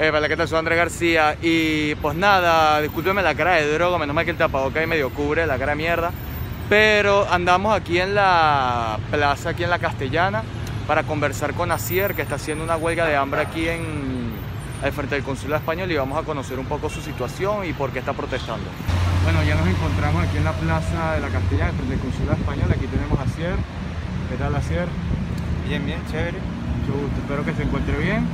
Vale, ¿qué tal? Soy Andrés García y pues nada, discúlpeme la cara de droga, menos mal que el tapabocas ahí medio cubre la cara de mierda. Pero andamos aquí en la plaza, aquí en la Castellana, para conversar con Asier, que está haciendo una huelga de hambre aquí al frente del Consulado Español, y vamos a conocer un poco su situación y por qué está protestando. Bueno, ya nos encontramos aquí en la plaza de la Castellana, frente del Consulado Español. Aquí tenemos a Asier. ¿Qué tal, Asier? Bien, bien, chévere. Mucho gusto, espero que se encuentre bien.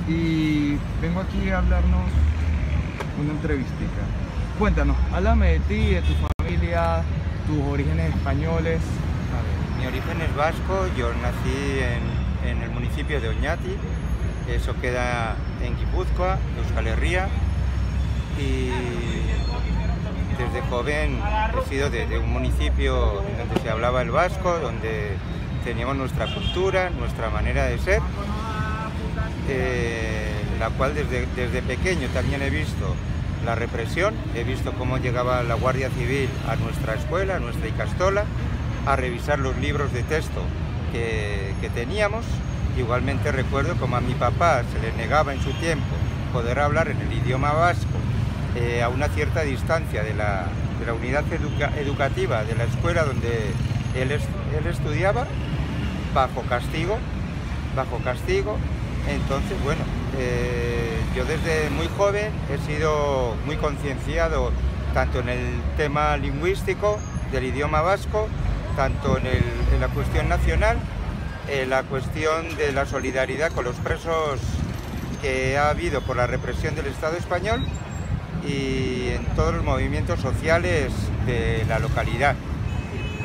Y vengo aquí a hablarnos una entrevistica. Cuéntanos, háblame de ti, de tu familia, tus orígenes españoles. Mi origen es vasco, yo nací en el municipio de Oñati, eso queda en Guipúzcoa, Euskal Herria, y desde joven he sido de un municipio en donde se hablaba el vasco, donde teníamos nuestra cultura, nuestra manera de ser, la cual desde pequeño también he visto la represión, he visto cómo llegaba la Guardia Civil a nuestra escuela, a nuestra Icastola, a revisar los libros de texto que teníamos. Igualmente recuerdo como a mi papá se le negaba en su tiempo poder hablar en el idioma vasco a una cierta distancia de la unidad educativa de la escuela donde él estudiaba, bajo castigo. Entonces, bueno, yo desde muy joven he sido muy concienciado tanto en el tema lingüístico del idioma vasco, tanto en la cuestión nacional, en la cuestión de la solidaridad con los presos que ha habido por la represión del Estado español y en todos los movimientos sociales de la localidad,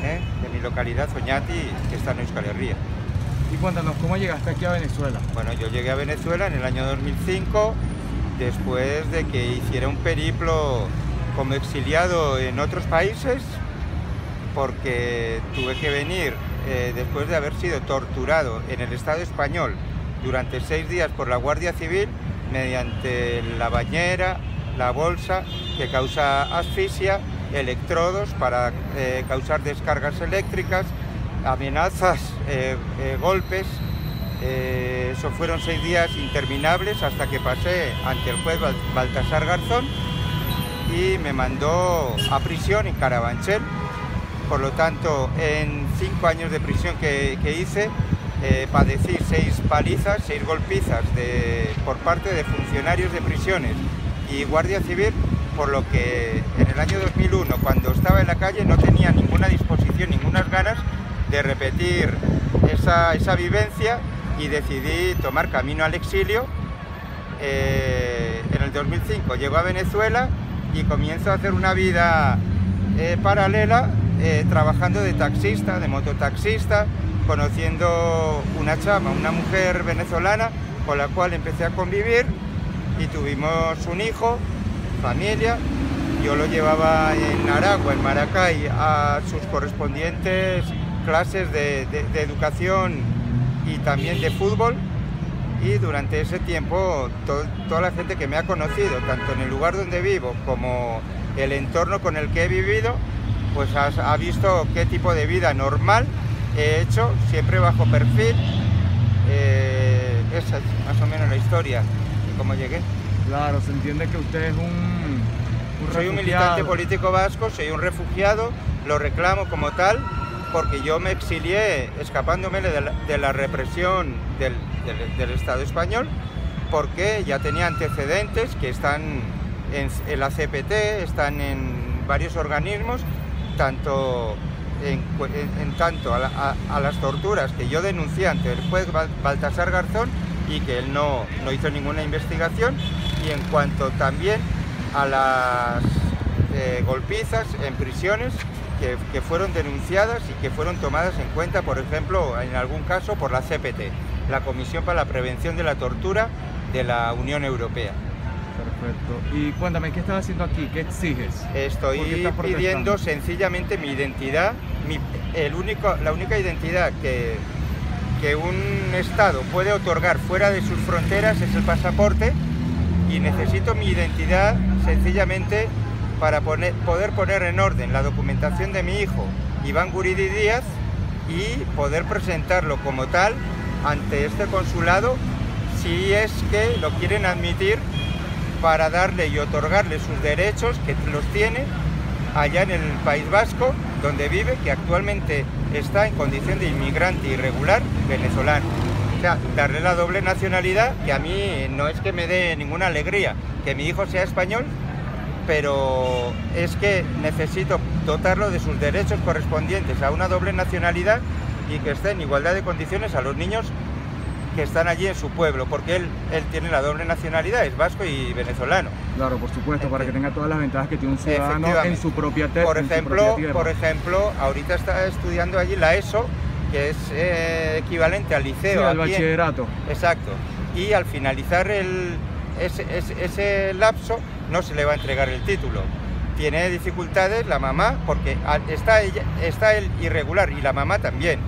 de mi localidad, Oñati, que está en Euskal Herria. Y cuéntanos, ¿cómo llegaste aquí a Venezuela? Bueno, yo llegué a Venezuela en el año 2005, después de que hiciera un periplo como exiliado en otros países, porque tuve que venir después de haber sido torturado en el Estado español durante 6 días por la Guardia Civil mediante la bañera, la bolsa, que causa asfixia, electrodos para causar descargas eléctricas, amenazas, golpes. Eso fueron 6 días interminables hasta que pasé ante el juez Baltasar Garzón y me mandó a prisión en Carabanchel. Por lo tanto, en 5 años de prisión que hice, padecí 6 palizas, 6 golpizas por parte de funcionarios de prisiones y Guardia Civil, por lo que en el año 2001, cuando estaba en la calle, no tenía ninguna disposición, ninguna ganas de repetir esa vivencia y decidí tomar camino al exilio. En el 2005 llego a Venezuela y comienzo a hacer una vida paralela, trabajando de taxista, de mototaxista, conociendo una chama, una mujer venezolana con la cual empecé a convivir y tuvimos un hijo, familia. Yo lo llevaba en Aragua, en Maracay, a sus correspondientes clases de educación y también de fútbol, y durante ese tiempo toda la gente que me ha conocido, tanto en el lugar donde vivo como el entorno con el que he vivido, pues ha visto qué tipo de vida normal he hecho, siempre bajo perfil. Esa es más o menos la historia de cómo llegué. Claro, se entiende que usted es un soy un militante político vasco, soy un refugiado, lo reclamo como tal, porque yo me exilié escapándome de la represión del Estado español, porque ya tenía antecedentes que están en la CPT, están en varios organismos, tanto a las torturas que yo denuncié ante el juez Baltasar Garzón y que él no hizo ninguna investigación, y en cuanto también a las golpizas en prisiones que fueron denunciadas y que fueron tomadas en cuenta, por ejemplo, en algún caso por la CPT, la Comisión para la Prevención de la Tortura de la Unión Europea. Perfecto. Y cuéntame, ¿qué estás haciendo aquí? ¿Qué exiges? Estoy pidiendo sencillamente mi identidad, la única identidad que un Estado puede otorgar fuera de sus fronteras es el pasaporte, y necesito mi identidad sencillamente para poder poner en orden la documentación de mi hijo, Iván Guridi Díaz, y poder presentarlo como tal ante este consulado si es que lo quieren admitir para darle y otorgarle sus derechos, que los tiene allá en el País Vasco, donde vive, que actualmente está en condición de inmigrante irregular venezolano. O sea, darle la doble nacionalidad, que a mí no es que me dé ninguna alegría que mi hijo sea español, pero es que necesito dotarlo de sus derechos correspondientes a una doble nacionalidad y que esté en igualdad de condiciones a los niños que están allí en su pueblo, porque él tiene la doble nacionalidad, es vasco y venezolano. Claro, por supuesto, para que tenga todas las ventajas que tiene un ciudadano en su propia tierra. Por ejemplo, ahorita está estudiando allí la ESO, que es equivalente al liceo. Sí, al bachillerato. Exacto. Y al finalizar ese lapso no se le va a entregar el título. Tiene dificultades la mamá, porque está él irregular y la mamá también,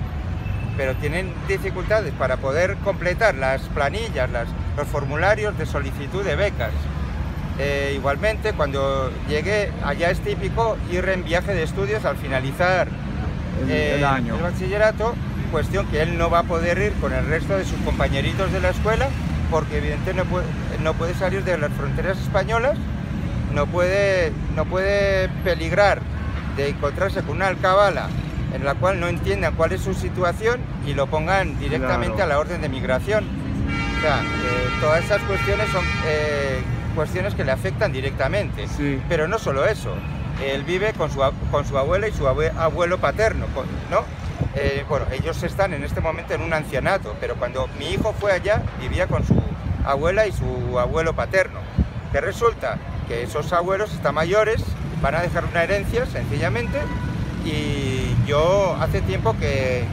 pero tienen dificultades para poder completar las planillas, los formularios de solicitud de becas. Igualmente, cuando llegue, allá es típico ir en viaje de estudios al finalizar el año. El bachillerato, cuestión que él no va a poder ir con el resto de sus compañeritos de la escuela, porque evidentemente no puede salir de las fronteras españolas, no puede peligrar de encontrarse con una alcabala en la cual no entiendan cuál es su situación y lo pongan directamente a la orden de migración. O sea, todas esas cuestiones son cuestiones que le afectan directamente. Sí. Pero no solo eso, él vive con su abuela y su abuelo paterno, ¿no? Bueno, ellos están en este momento en un ancianato, pero cuando mi hijo fue allá, vivía con su abuela y su abuelo paterno. Que resulta que esos abuelos están mayores, van a dejar una herencia, sencillamente, y yo hace tiempo que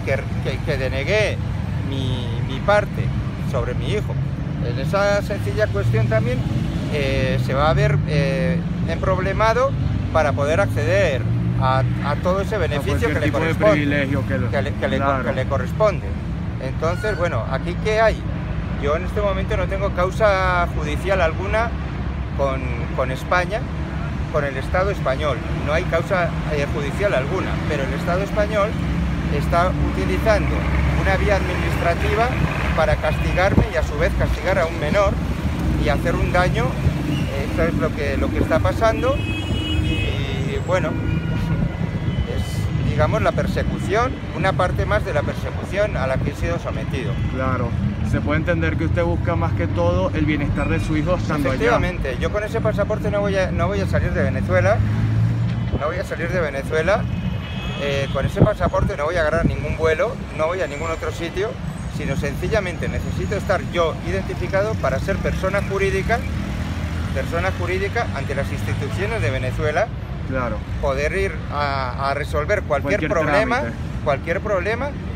denegué mi parte sobre mi hijo. En esa sencilla cuestión también se va a ver emproblemado para poder acceder a todo ese beneficio que le corresponde, que le corresponde. Entonces, bueno, ¿aquí qué hay? Yo en este momento no tengo causa judicial alguna con España, con el Estado español. No hay causa judicial alguna, pero el Estado español está utilizando una vía administrativa para castigarme y a su vez castigar a un menor y hacer un daño. Esto es lo que está pasando y bueno, es, digamos, la persecución, una parte más de la persecución a la que he sido sometido. Claro. Se puede entender que usted busca más que todo el bienestar de su hijo estando allá. Efectivamente, yo con ese pasaporte no voy a salir de Venezuela, con ese pasaporte no voy a agarrar ningún vuelo, no voy a ningún otro sitio, sino sencillamente necesito estar yo identificado para ser persona jurídica ante las instituciones de Venezuela, claro, poder ir a resolver cualquier problema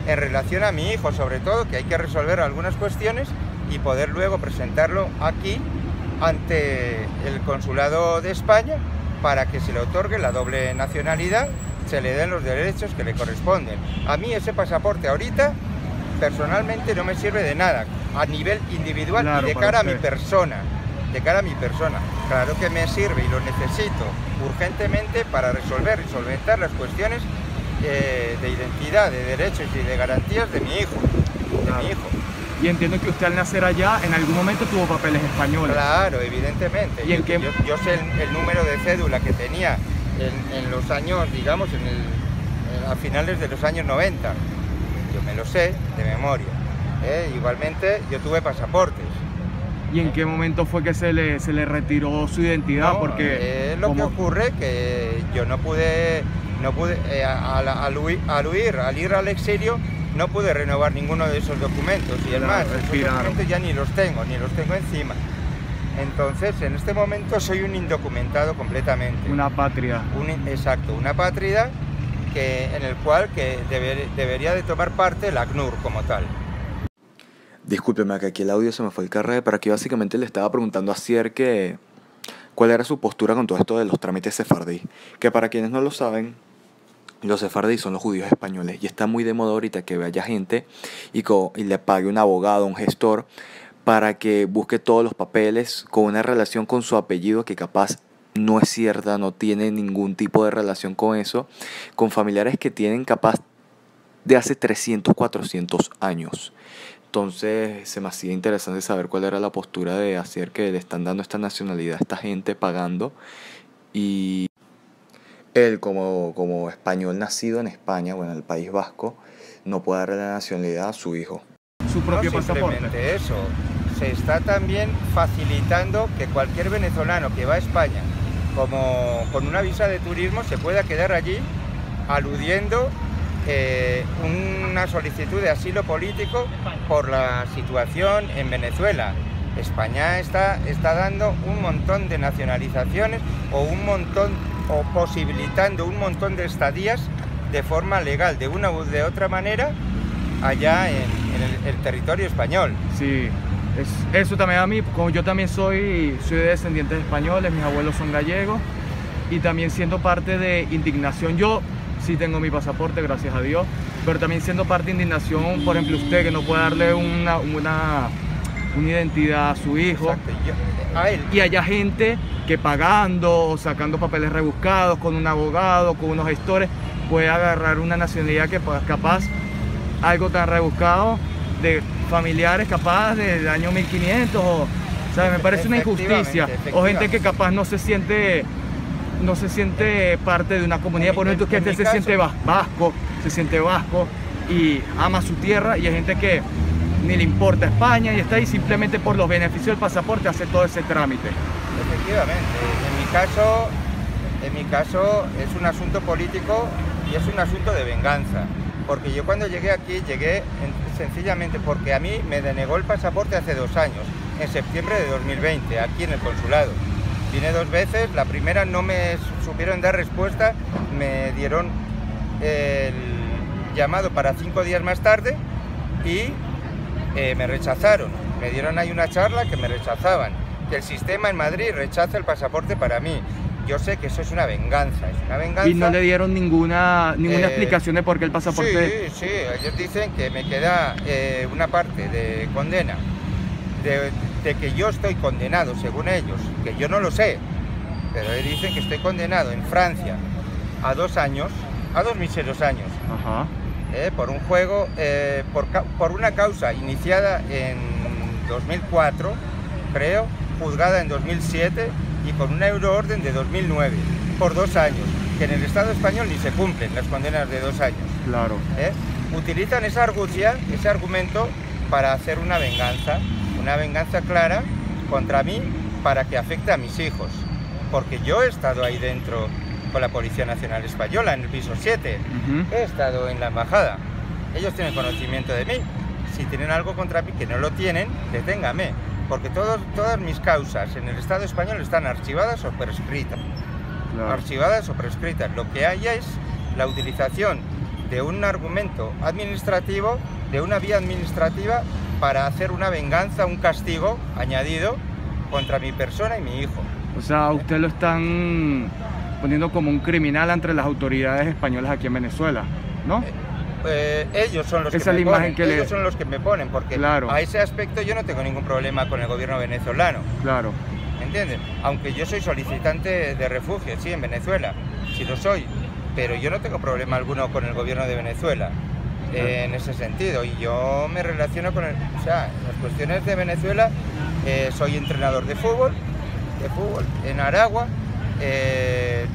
en relación a mi hijo, sobre todo, que hay que resolver algunas cuestiones y poder luego presentarlo aquí ante el Consulado de España para que se le otorgue la doble nacionalidad, se le den los derechos que le corresponden. A mí ese pasaporte ahorita personalmente no me sirve de nada a nivel individual, claro, y de cara a mi persona. Claro que me sirve y lo necesito urgentemente para resolver y solventar las cuestiones de identidad, de derechos y de garantías de mi hijo. Y entiendo que usted al nacer allá en algún momento tuvo papeles españoles. Claro, evidentemente. ¿Y yo sé el número de cédula que tenía en los años, digamos, a finales de los años 90. Yo me lo sé de memoria. Igualmente yo tuve pasaportes. ¿Y en qué momento fue que se le retiró su identidad? No, porque lo que ocurre que yo no pude al ir al exilio, no pude renovar ninguno de esos documentos, y es más, esos documentos ya ni los tengo encima. Entonces, en este momento soy un indocumentado completamente. Una apátrida. Exacto, una apátrida en el cual debería de tomar parte la ACNUR como tal. Discúlpeme, que aquí el audio se me fue el carrete, pero aquí básicamente le estaba preguntando a Sier que cuál era su postura con todo esto de los trámites sefardí. Que para quienes no lo saben, los sefardí son los judíos españoles, y está muy de moda ahorita que vaya gente y le pague un abogado, un gestor, para que busque todos los papeles con una relación con su apellido que capaz no es cierta, no tiene ningún tipo de relación con eso, con familiares que tienen capaz de hace 300, 400 años. Entonces se me hacía interesante saber cuál era la postura de hacer que le están dando esta nacionalidad a esta gente pagando, y él como español nacido en España, bueno, en el País Vasco, no puede darle la nacionalidad a su hijo. Su propio No pasaporte. simplemente eso, se está también facilitando que cualquier venezolano que va a España como con una visa de turismo se pueda quedar allí, aludiendo una solicitud de asilo político por la situación en Venezuela. España está dando un montón de nacionalizaciones o posibilitando un montón de estadías de forma legal, de una u de otra manera, allá en el territorio español. Sí, eso también a mí, como yo también soy de descendientes españoles, mis abuelos son gallegos, y también siendo parte de indignación, yo sí tengo mi pasaporte, gracias a Dios, pero también siendo parte de indignación, por ejemplo, usted que no puede darle una identidad a su hijo. Exacto, a él. Y haya gente que pagando o sacando papeles rebuscados con un abogado, con unos gestores, puede agarrar una nacionalidad que capaz, algo tan rebuscado, de familiares capaz del año 1500, o sea, me parece una injusticia. O gente que capaz no se siente parte de una comunidad, por ejemplo, que este se siente vasco y ama su tierra, y hay gente que ni le importa España y está ahí simplemente por los beneficios del pasaporte hace todo ese trámite. Efectivamente, en mi caso es un asunto político y es un asunto de venganza, porque yo cuando llegué aquí llegué sencillamente porque a mí me denegó el pasaporte hace 2 años, en septiembre de 2020, aquí en el consulado. Vine 2 veces, la primera no me supieron dar respuesta, me dieron el llamado para 5 días más tarde y me rechazaron. Me dieron ahí una charla que me rechazaban, que el sistema en Madrid rechaza el pasaporte para mí. Yo sé que eso es una venganza, Y no le dieron ninguna explicación de por qué el pasaporte... Sí, ellos dicen que me queda una parte de condena, de que yo estoy condenado, según ellos, que yo no lo sé, pero dicen que estoy condenado en Francia a 2 años, a 2 míseros años. Ajá. Por un juego, por una causa iniciada en 2004, creo, juzgada en 2007 y con una euroorden de 2009, por 2 años, que en el Estado español ni se cumplen las condenas de 2 años. Claro. Utilizan esa argucia, ese argumento para hacer una venganza clara contra mí, para que afecte a mis hijos, porque yo he estado ahí dentro con la Policía Nacional Española en el piso 7, he estado en la embajada, ellos tienen conocimiento de mí, si tienen algo contra mí, que no lo tienen, deténgame, porque todas mis causas en el Estado español están archivadas o prescritas. Claro. Archivadas o prescritas. Lo que hay es la utilización de un argumento administrativo, de una vía administrativa, para hacer una venganza, un castigo añadido contra mi persona y mi hijo. O sea, usted lo están poniendo como un criminal entre las autoridades españolas aquí en Venezuela, ¿no? Ellos son los Esa que me imagen ponen, que le... ellos son los que me ponen, porque claro, a ese aspecto yo no tengo ningún problema con el gobierno venezolano. Claro. ¿Me entiendes? Aunque yo soy solicitante de refugio, sí, en Venezuela, sí lo soy, pero yo no tengo problema alguno con el gobierno de Venezuela, en ese sentido, y yo me relaciono con o sea, las cuestiones de Venezuela, soy entrenador de fútbol en Aragua,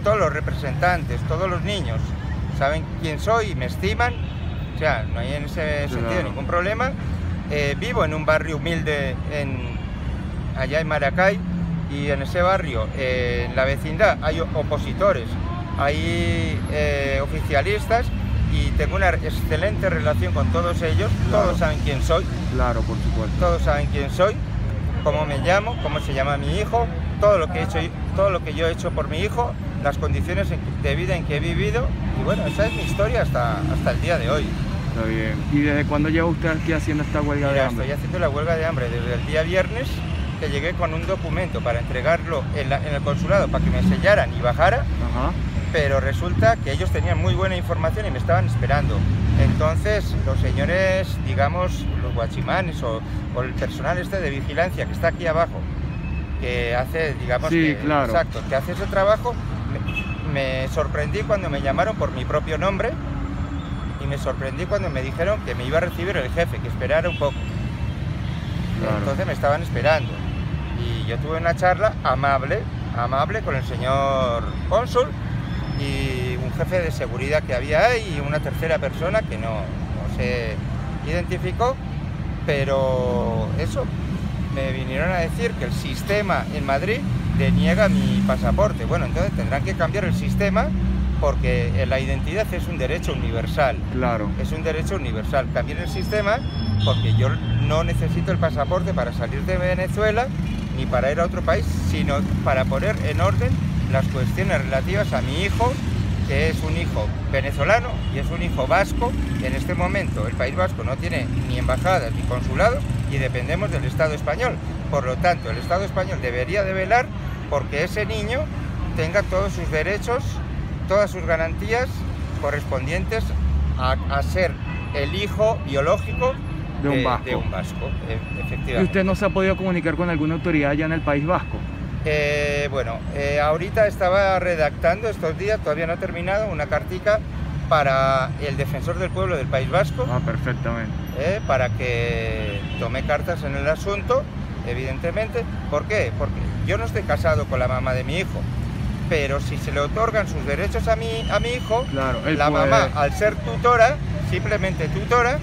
todos los representantes, todos los niños saben quién soy y me estiman, o sea, no hay en ese sentido ningún problema. Vivo en un barrio humilde allá en Maracay, y en ese barrio, en la vecindad, hay opositores, hay oficialistas, y tengo una excelente relación con todos ellos. Claro. Todos saben quién soy. Claro, por supuesto. Todos saben quién soy, cómo me llamo, cómo se llama mi hijo, todo lo que he hecho, todo lo que yo he hecho por mi hijo, las condiciones de vida en que he vivido, y bueno, esa es mi historia hasta el día de hoy. Está bien. ¿Y desde cuándo lleva usted aquí haciendo esta huelga de hambre? Estoy haciendo la huelga de hambre desde el día viernes, que llegué con un documento para entregarlo en el consulado para que me sellaran y bajara. Ajá. Pero resulta que ellos tenían muy buena información y me estaban esperando. Entonces los señores, digamos, los guachimanes o el personal de vigilancia que está aquí abajo, que hace, digamos, sí, claro, exacto, que hace ese trabajo, me sorprendí cuando me llamaron por mi propio nombre, y me sorprendí cuando me dijeron que me iba a recibir el jefe, que esperara un poco. Claro. Entonces me estaban esperando. Y yo tuve una charla amable con el señor cónsul y un jefe de seguridad que había ahí y una tercera persona que no se identificó, pero eso, me vinieron a decir que el sistema en Madrid deniega mi pasaporte. Bueno, entonces tendrán que cambiar el sistema porque la identidad es un derecho universal. Claro. Es un derecho universal. Cambien el sistema porque yo no necesito el pasaporte para salir de Venezuela ni para ir a otro país, sino para poner en orden las cuestiones relativas a mi hijo, que es un hijo venezolano y es un hijo vasco. En este momento el País Vasco no tiene ni embajadas ni consulados y dependemos del Estado español. Por lo tanto, el Estado español debería de velar porque ese niño tenga todos sus derechos, todas sus garantías correspondientes a ser el hijo biológico de un vasco. Efectivamente. ¿Y usted no se ha podido comunicar con alguna autoridad allá en el País Vasco? Bueno, ahorita estaba redactando estos días, todavía no he terminado, una cartica para el defensor del pueblo del País Vasco. Ah, perfectamente. Para que tome cartas en el asunto, evidentemente. ¿Por qué? Porque yo no estoy casado con la mamá de mi hijo, pero si se le otorgan sus derechos a mi hijo, claro, la mamá, al ser tutora, simplemente tutora,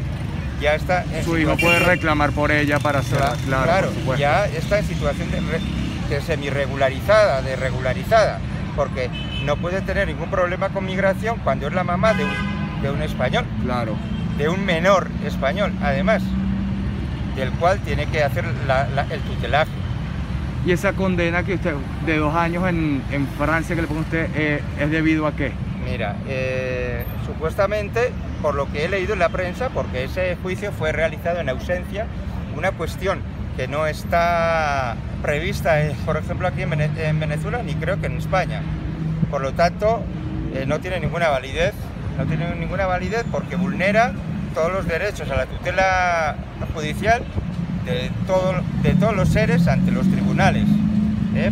ya está en su hijo puede reclamar por ella para hacer, claro, ya está en situación de semi-regularizada, de regularizada, porque no puede tener ningún problema con migración cuando es la mamá de un español, claro, de un menor español, además, del cual tiene que hacer el tutelaje. ¿Y esa condena que usted, de 2 años en Francia, que le pone usted, es debido a qué? Mira, supuestamente, por lo que he leído en la prensa, porque ese juicio fue realizado en ausencia, una cuestión que no está prevista, por ejemplo, aquí en Venezuela, ni creo que en España. Por lo tanto, no tiene ninguna validez, porque vulnera todos los derechos a la tutela judicial de todos los seres ante los tribunales,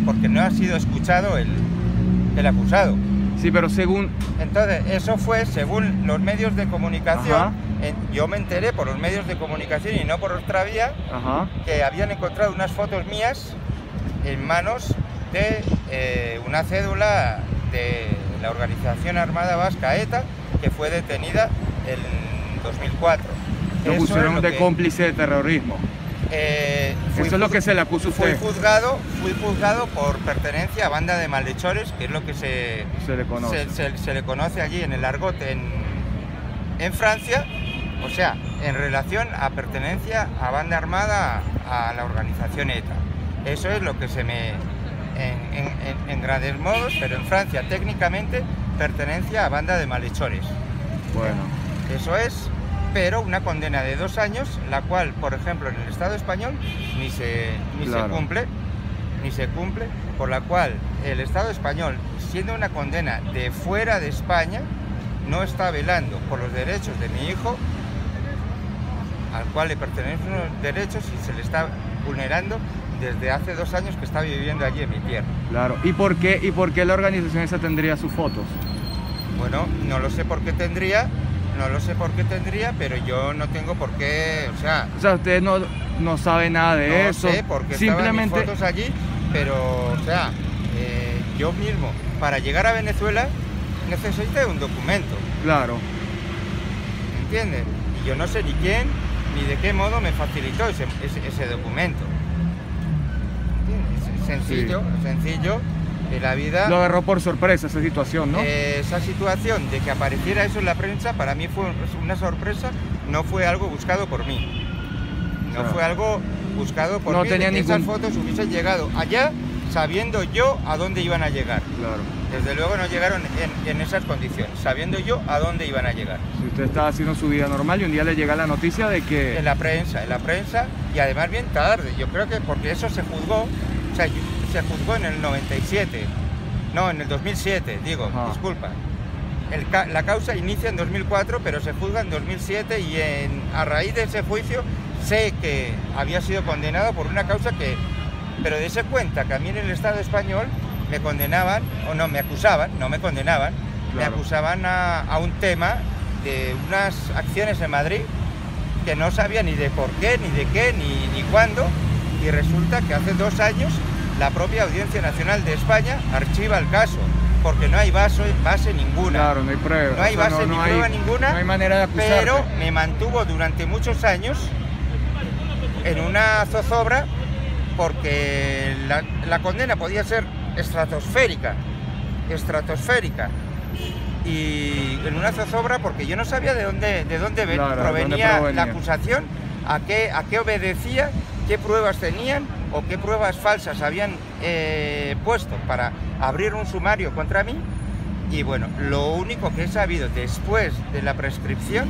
porque no ha sido escuchado el acusado. Sí, pero según... Entonces, eso fue según los medios de comunicación. Yo me enteré por los medios de comunicación y no por otra vía, que habían encontrado unas fotos mías en manos de una cédula de la organización armada vasca ETA, que fue detenida en 2004. Lo pusieron de cómplice de terrorismo. Eso es lo que se le acusa a usted. Fui juzgado por pertenencia a banda de malhechores, que es lo que se le conoce allí en el argot en Francia, o sea, en relación a pertenencia a banda armada a la organización ETA. Eso es lo que se me... en grandes modos, pero en Francia técnicamente pertenencia a banda de malhechores. Bueno. Eso es... pero una condena de 2 años, la cual, por ejemplo, en el Estado español ni se cumple, por la cual el Estado español, siendo una condena de fuera de España, no está velando por los derechos de mi hijo, al cual le pertenecen unos derechos y se le está vulnerando desde hace 2 años que está viviendo allí en mi tierra. Claro. ¿Y por qué la organización esa tendría sus fotos? Bueno, no lo sé por qué tendría, pero yo no tengo por qué, o sea, usted no sabe nada de eso. No sé por qué simplemente estaban mis fotos allí, pero, o sea, yo mismo, para llegar a Venezuela, necesito un documento. Claro. ¿Entiendes? Y yo no sé ni quién, ni de qué modo me facilitó ese documento. ¿Entiendes? Sencillo. La vida... Lo agarró por sorpresa esa situación, ¿no? Esa situación de que apareciera eso en la prensa, para mí fue una sorpresa, no fue algo buscado por mí. No fue algo buscado por mí. Esas fotos hubiesen llegado allá sabiendo yo a dónde iban a llegar. Claro. Desde luego no llegaron en esas condiciones, sabiendo yo a dónde iban a llegar. Si usted estaba haciendo su vida normal y un día le llega la noticia de que... En la prensa, y además bien tarde, yo creo que porque eso se juzgó, o sea, se juzgó en el 97, no, en el 2007, digo, disculpa. La causa inicia en 2004, pero se juzga en 2007 y a raíz de ese juicio sé que había sido condenado por una causa que... Pero dése cuenta que a mí en el Estado español me condenaban, o no, me acusaban, no me condenaban, me acusaban a un tema de unas acciones en Madrid que no sabía ni de por qué, ni de qué, ni cuándo, y resulta que hace 2 años la propia Audiencia Nacional de España archiva el caso, porque no hay base ninguna. Claro, no hay prueba. No hay base ni prueba ninguna, no hay manera de acusarte. pero me mantuvo durante muchos años en una zozobra, porque la condena podía ser estratosférica, y en una zozobra porque yo no sabía de dónde provenía la acusación, a qué obedecía, qué pruebas tenían o qué pruebas falsas habían puesto para abrir un sumario contra mí. Y bueno, lo único que he sabido después de la prescripción,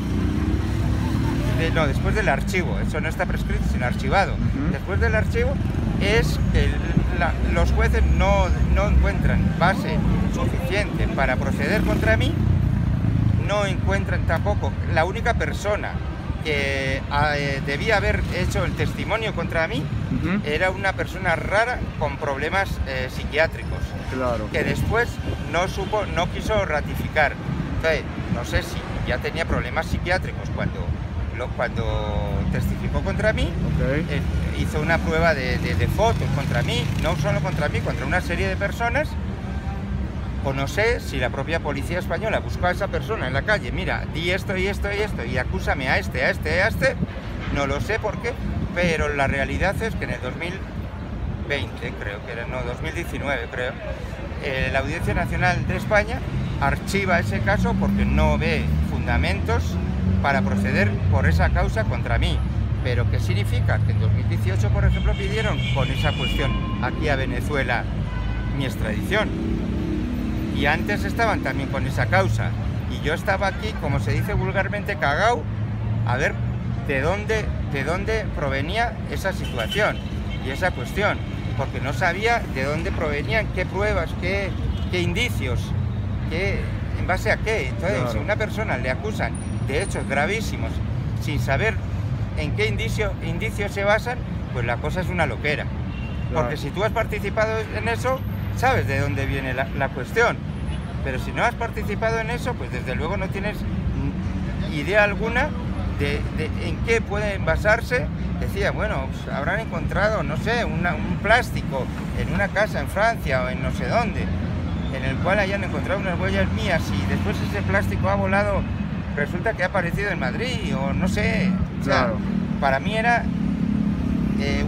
después del archivo, eso no está prescrito sino archivado, después del archivo, es que los jueces no encuentran base suficiente para proceder contra mí, no encuentran tampoco la única persona que debía haber hecho el testimonio contra mí, era una persona rara con problemas psiquiátricos, claro, que después no quiso ratificar. Entonces, no sé si ya tenía problemas psiquiátricos cuando testificó contra mí. Okay. Hizo una prueba de fotos contra mí, no solo contra mí, contra una serie de personas. O no sé si la propia policía española buscó a esa persona en la calle, mira, di esto y esto y esto, y acúsame a este, no lo sé por qué, pero la realidad es que en el 2020, creo que era, no, 2019 creo, la Audiencia Nacional de España archiva ese caso porque no ve fundamentos para proceder por esa causa contra mí. Pero ¿qué significa? Que en 2018, por ejemplo, pidieron con esa cuestión aquí a Venezuela mi extradición. Y antes estaban también con esa causa. Y yo estaba aquí, como se dice vulgarmente, cagao, a ver de dónde provenía esa situación y esa cuestión. Porque no sabía de dónde provenían, qué pruebas, qué indicios, en base a qué. Entonces, claro, si a una persona le acusan de hechos gravísimos sin saber en qué indicios se basan, pues la cosa es una loquera. Claro. Porque si tú has participado en eso, sabes de dónde viene la cuestión. Pero si no has participado en eso, pues desde luego no tienes idea alguna de en qué pueden basarse. Decía, bueno, pues habrán encontrado, no sé, un plástico en una casa en Francia o en no sé dónde, en el cual hayan encontrado unas huellas mías, y después ese plástico ha volado, resulta que ha aparecido en Madrid, o no sé. O sea, claro, para mí era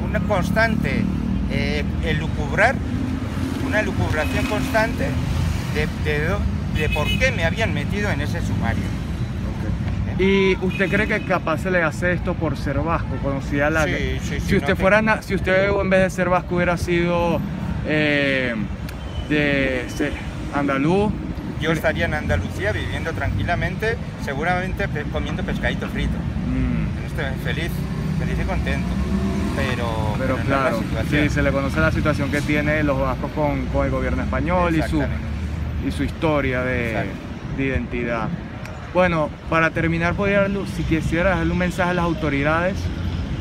una constante elucubrar, una elucubración constante de por qué me habían metido en ese sumario. ¿Y usted cree que capaz se le hace esto por ser vasco? Conocía la... Sí, si usted si usted en vez de ser vasco hubiera sido andaluz... Yo estaría en Andalucía viviendo tranquilamente, seguramente comiendo pescadito frito. Estoy feliz y contento. Pero claro, no, sí, se le conoce la situación que tiene los vascos con el gobierno español y su historia de identidad. Bueno, para terminar, si quisiera darle un mensaje a las autoridades.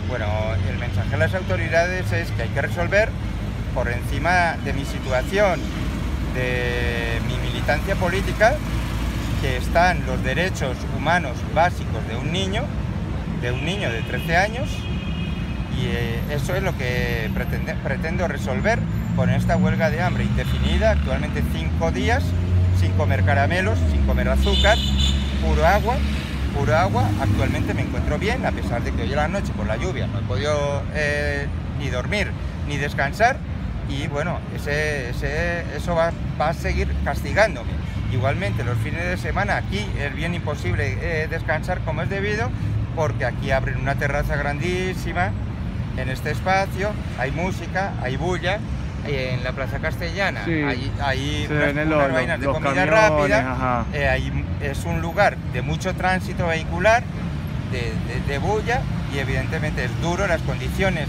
Bueno, el mensaje a las autoridades es que hay que resolver, por encima de mi situación, de mi militancia política, que están los derechos humanos básicos de un niño de 13 años, y eso es lo que pretendo resolver con esta huelga de hambre indefinida, actualmente 5 días, sin comer caramelos, sin comer azúcar, puro agua. Actualmente me encuentro bien, a pesar de que hoy a la noche por la lluvia no he podido ni dormir ni descansar, y bueno, eso va a seguir castigándome. Igualmente los fines de semana aquí es bien imposible descansar como es debido, porque aquí abren una terraza grandísima en este espacio, hay música, hay bulla. En la Plaza Castellana hay unas vainas de comida rápida, es un lugar de mucho tránsito vehicular, de bulla, y evidentemente es duro. Las condiciones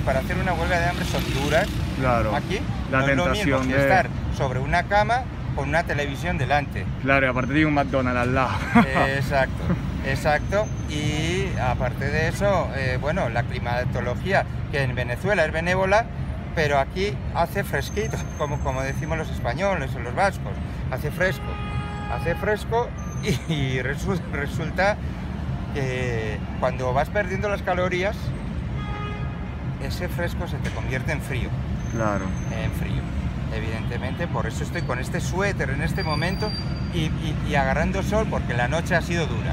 para hacer una huelga de hambre son duras. Claro, aquí no es lo mismo que estar sobre una cama con una televisión delante. Claro, y aparte tiene un McDonald's al lado. Exacto. Y aparte de eso, bueno, la climatología, que en Venezuela es benévola, pero aquí hace fresquito, como decimos los españoles o los vascos, hace fresco, y resulta que cuando vas perdiendo las calorías, ese fresco se te convierte en frío. Claro. En frío, evidentemente. Por eso estoy con este suéter en este momento y agarrando sol, porque la noche ha sido dura.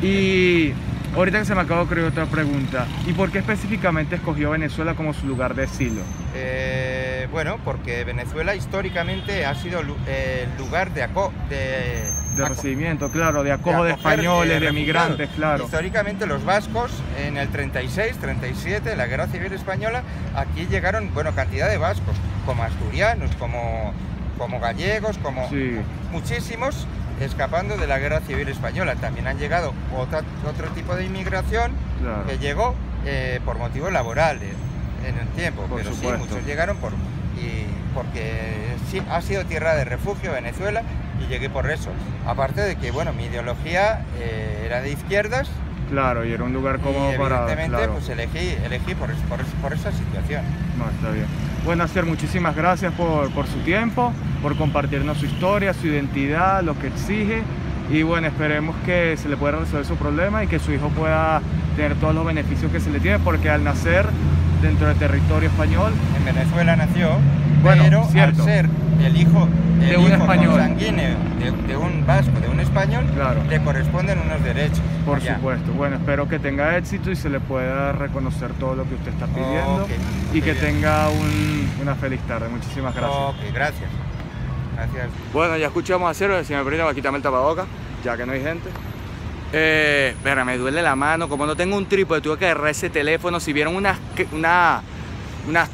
Y ahorita que se me acaba de ocurrir otra pregunta, ¿y por qué específicamente escogió Venezuela como su lugar de exilio? Bueno, porque Venezuela históricamente ha sido el lugar de recibimiento, claro, de acojo de españoles, de migrantes, claro. Históricamente los vascos, en el 36, 37, la Guerra Civil Española, aquí llegaron, bueno, cantidad de vascos, como asturianos, como gallegos, como sí, muchísimos, escapando de la Guerra Civil Española. También han llegado otro tipo de inmigración, claro, que llegó por motivos laborales en el tiempo, por pero supuesto, sí, muchos llegaron porque sí, ha sido tierra de refugio Venezuela, y llegué por eso. Aparte de que, bueno, mi ideología era de izquierdas. Claro, y era un lugar cómodo para... Evidentemente, claro, pues elegí por esa situación. No, está bien. Bueno, Asier, muchísimas gracias por su tiempo, por compartirnos su historia, su identidad, lo que exige. Y bueno, esperemos que se le pueda resolver su problema y que su hijo pueda tener todos los beneficios que se le tiene, porque al nacer dentro del territorio español... En Venezuela nació, bueno, pero cierto, al ser el hijo de un español, consanguíneo de un vasco, de un español, claro, le corresponden unos derechos. Por allá. supuesto. Bueno, espero que tenga éxito y se le pueda reconocer todo lo que usted está pidiendo, y que tenga una feliz tarde. Muchísimas gracias. Ok, gracias. Gracias. Bueno, ya escuchamos a Cero, si me permite, quitarme el tapaboca, ya que no hay gente. Pero me duele la mano, como no tengo un trípode, tuve que agarrar ese teléfono. Si vieron unas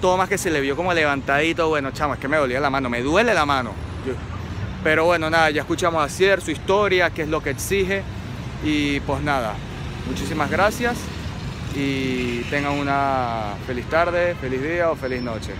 tomas que se le vio como levantadito, bueno, chamo, es que me dolía la mano, me duele la mano. Pero bueno, nada, ya escuchamos a Asier, su historia, qué es lo que exige. Y pues nada, muchísimas gracias y tengan una feliz tarde, feliz día o feliz noche.